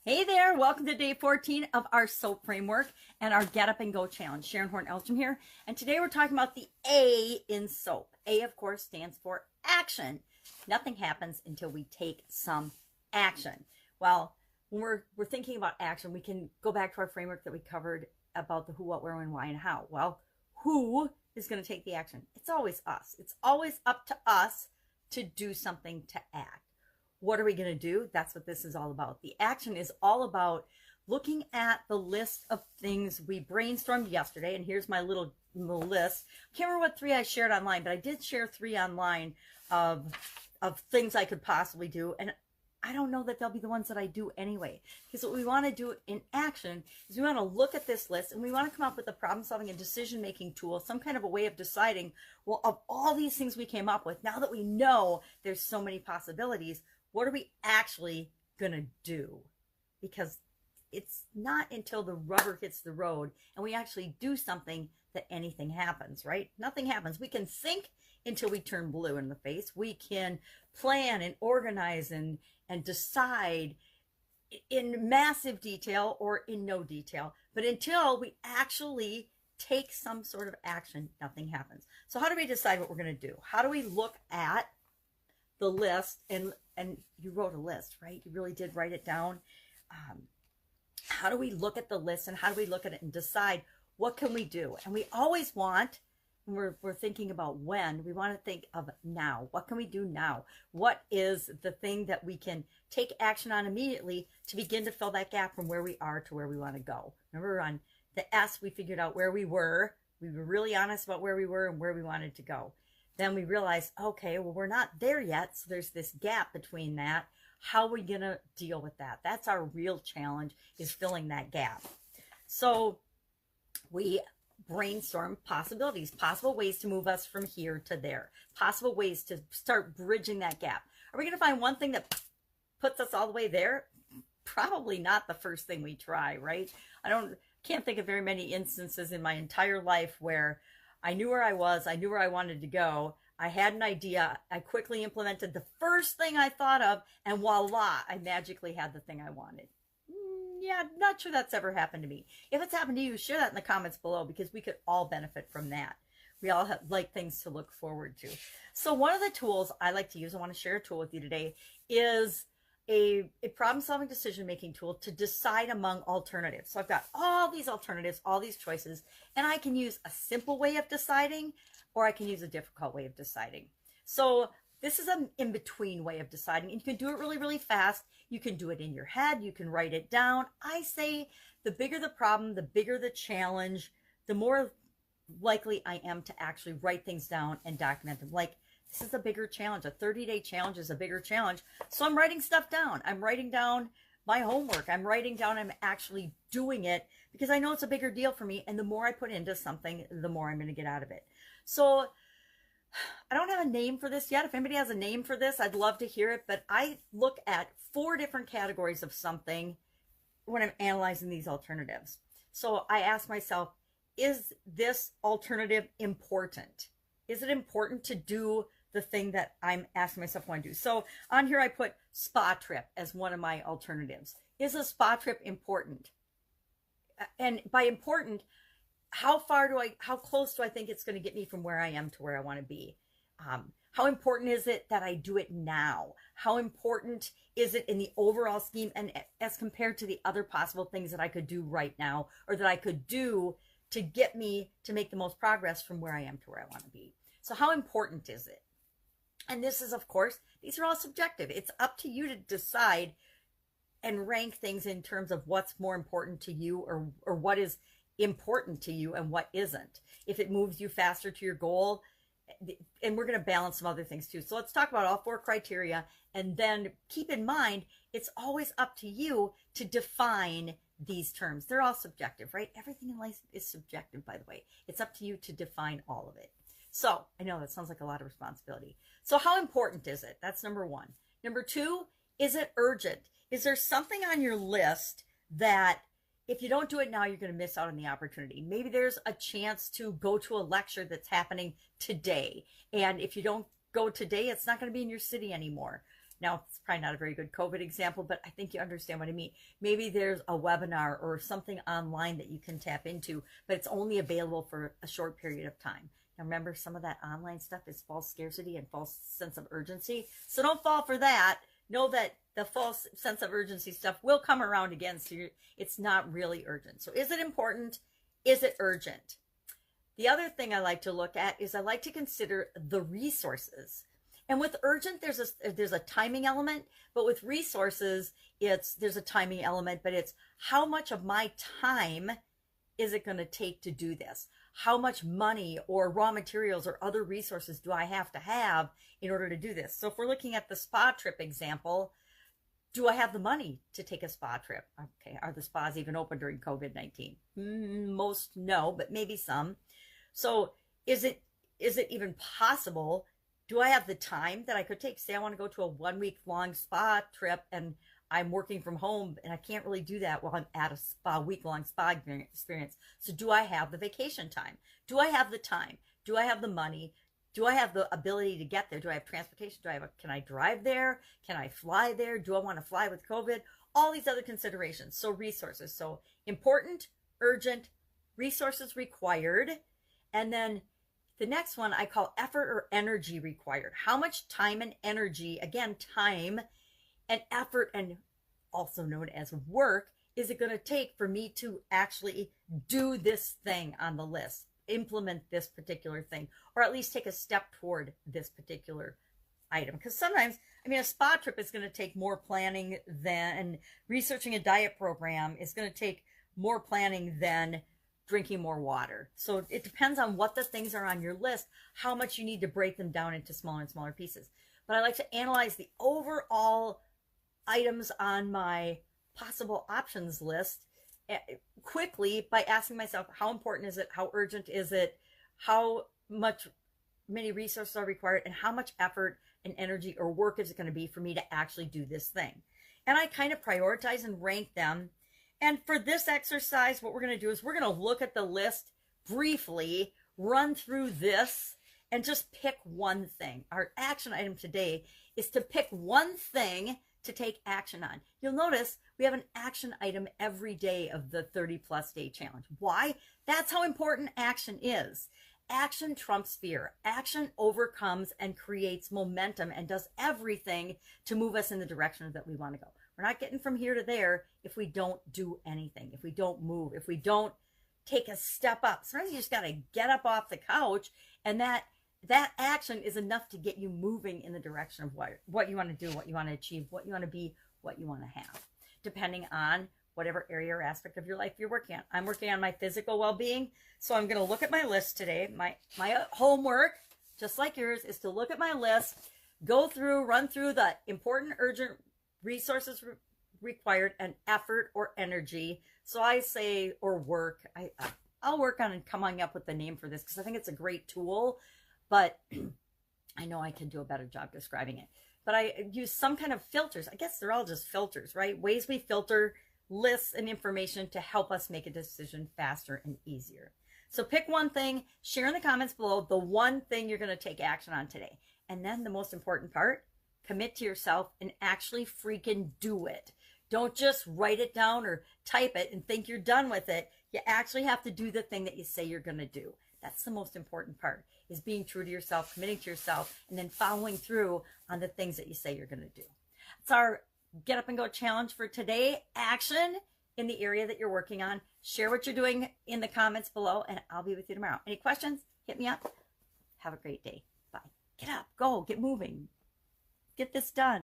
Hey there, welcome to day 14 of our SOAP framework and our Get Up and Go challenge. Sharon Horne-Ellstrom here, and today we're talking about the A in SOAP. A, of course, stands for action. Nothing happens until we take some action. Well, when we're thinking about action, we can go back to our framework that we covered about the who, what, where, when, why, and how. Well, who is going to take the action? It's always us. It's always up to us to do something, to act. What are we going to do? That's what this is all about. The action is all about looking at the list of things we brainstormed yesterday. And here's my little list. I can't remember what 3 I shared online, but I did share 3 online of things I could possibly do. And I don't know that they'll be the ones that I do anyway. Because what we want to do in action is we want to look at this list and we want to come up with a problem solving and decision making tool, some kind of a way of deciding, well, of all these things we came up with, now that we know there's so many possibilities, what are we actually going to do? Because it's not until the rubber hits the road and we actually do something that anything happens, right? Nothing happens. We can think until we turn blue in the face. We can plan and organize and decide in massive detail or in no detail. But until we actually take some sort of action, nothing happens. So how do we decide what we're going to do? How do we look at the list? And you wrote a list, right? You really did write it down. How do we look at the list and how do we look at it and decide what can we do? And we always want, when we're thinking about when, we want to think of now. What can we do now? What is the thing that we can take action on immediately to begin to fill that gap from where we are to where we want to go? Remember, on the S, we figured out where we were. We were really honest about where we were and where we wanted to go. Then we realized, okay, well, we're not there yet. So there's this gap between that. How are we going to deal with that? That's our real challenge, is filling that gap. So we brainstorm possibilities, possible ways to move us from here to there, possible ways to start bridging that gap. Are we going to find one thing that puts us all the way there? Probably not the first thing we try, right? Can't think of very many instances in my entire life where I knew where I was. I knew where I wanted to go. I had an idea. I quickly implemented the first thing I thought of, and voila, I magically had the thing I wanted. Yeah, not sure that's ever happened to me. If it's happened to you, share that in the comments below, because we could all benefit from that. We all like things to look forward to. So one of the tools I like to use, I want to share a tool with you today, is a problem-solving decision-making tool to decide among alternatives. So I've got all these alternatives, all these choices, and I can use a simple way of deciding, or I can use a difficult way of deciding. So this is an in-between way of deciding. You can do it really, really fast. You can do it in your head. You can write it down. I say the bigger the problem, the bigger the challenge, the more likely I am to actually write things down and document them. Like, this is a bigger challenge. A 30-day challenge is a bigger challenge. So I'm writing stuff down. I'm writing down my homework. I'm writing down, I'm actually doing it because I know it's a bigger deal for me. And the more I put into something, the more I'm going to get out of it. So I don't have a name for this yet. If anybody has a name for this, I'd love to hear it. But I look at 4 different categories of something when I'm analyzing these alternatives. So I ask myself, is this alternative important? Is it important to do the thing that I'm asking myself I want to do? So on here, I put spa trip as one of my alternatives. Is a spa trip important? And by important, how close do I think it's going to get me from where I am to where I want to be? How important is it that I do it now? How important is it in the overall scheme and as compared to the other possible things that I could do right now, or that I could do to get me to make the most progress from where I am to where I want to be? So how important is it? And this is, of course, these are all subjective. It's up to you to decide and rank things in terms of what's more important to you, or what is important to you and what isn't. If it moves you faster to your goal, and we're going to balance some other things too. So let's talk about all 4 criteria, and then keep in mind, it's always up to you to define these terms. They're all subjective, right? Everything in life is subjective, by the way. It's up to you to define all of it. So I know that sounds like a lot of responsibility. So how important is it? That's number 1. Number 2, is it urgent? Is there something on your list that if you don't do it now, you're going to miss out on the opportunity? Maybe there's a chance to go to a lecture that's happening today. And if you don't go today, it's not going to be in your city anymore. Now, it's probably not a very good COVID example, but I think you understand what I mean. Maybe there's a webinar or something online that you can tap into, but it's only available for a short period of time. Now, remember, some of that online stuff is false scarcity and false sense of urgency. So don't fall for that. Know that the false sense of urgency stuff will come around again. So it's not really urgent. So is it important? Is it urgent? The other thing I like to look at is I like to consider the resources. And with urgent, there's a timing element, but with resources, there's a timing element, but it's how much of my time is it going to take to do this? How much money or raw materials or other resources do I have to have in order to do this? So if we're looking at the spa trip example, do I have the money to take a spa trip? Okay, are the spas even open during COVID-19? Most no, but maybe some. So is it even possible? Do I have the time that I could take? Say I want to go to a 1 week long spa trip and I'm working from home and I can't really do that while I'm at a week-long spa experience. So do I have the vacation time? Do I have the time? Do I have the money? Do I have the ability to get there? Do I have transportation? Can I drive there? Can I fly there? Do I want to fly with COVID? All these other considerations. So resources. So important, urgent, resources required. And then the next one I call effort or energy required. How much time and energy, again, time and effort, and also known as work, is it going to take for me to actually do this thing on the list, implement this particular thing, or at least take a step toward this particular item? Because sometimes, I mean, a spa trip is going to take more planning than researching a diet program is going to take more planning than drinking more water. So it depends on what the things are on your list, how much you need to break them down into smaller and smaller pieces. But I like to analyze the overall items on my possible options list quickly by asking myself, how important is it? How urgent is it? How many resources are required? And how much effort and energy or work is it going to be for me to actually do this thing? And I kind of prioritize and rank them. And for this exercise, what we're going to do is we're going to look at the list briefly, run through this, and just pick one thing. Our action item today is to pick one thing to take action on. You'll notice we have an action item every day of the 30+ day challenge. Why? That's how important action is. Action trumps fear. Action overcomes and creates momentum and does everything to move us in the direction that we want to go. We're not getting from here to there if we don't do anything, if we don't move, if we don't take a step up. Sometimes you just got to get up off the couch, and that action is enough to get you moving in the direction of what you want to do, what you want to achieve, what you want to be, what you want to have, depending on whatever area or aspect of your life you're working on. I'm working on my physical well-being, so I'm going to look at my list today. My homework, just like yours, is to look at my list, run through the important, urgent resources required, and effort or energy. So I say, or work. I'll work on coming up with the name for this because I think it's a great tool, but I know I can do a better job describing it. But I use some kind of filters. I guess they're all just filters, right? Ways we filter lists and information to help us make a decision faster and easier. So pick one thing, share in the comments below the one thing you're going to take action on today. And then the most important part, commit to yourself and actually freaking do it. Don't just write it down or type it and think you're done with it. You actually have to do the thing that you say you're going to do. That's the most important part, is being true to yourself, committing to yourself, and then following through on the things that you say you're going to do. It's our Get Up and Go challenge for today. Action in the area that you're working on. Share what you're doing in the comments below, and I'll be with you tomorrow. Any questions? Hit me up. Have a great day. Bye. Get up, go, get moving. Get this done.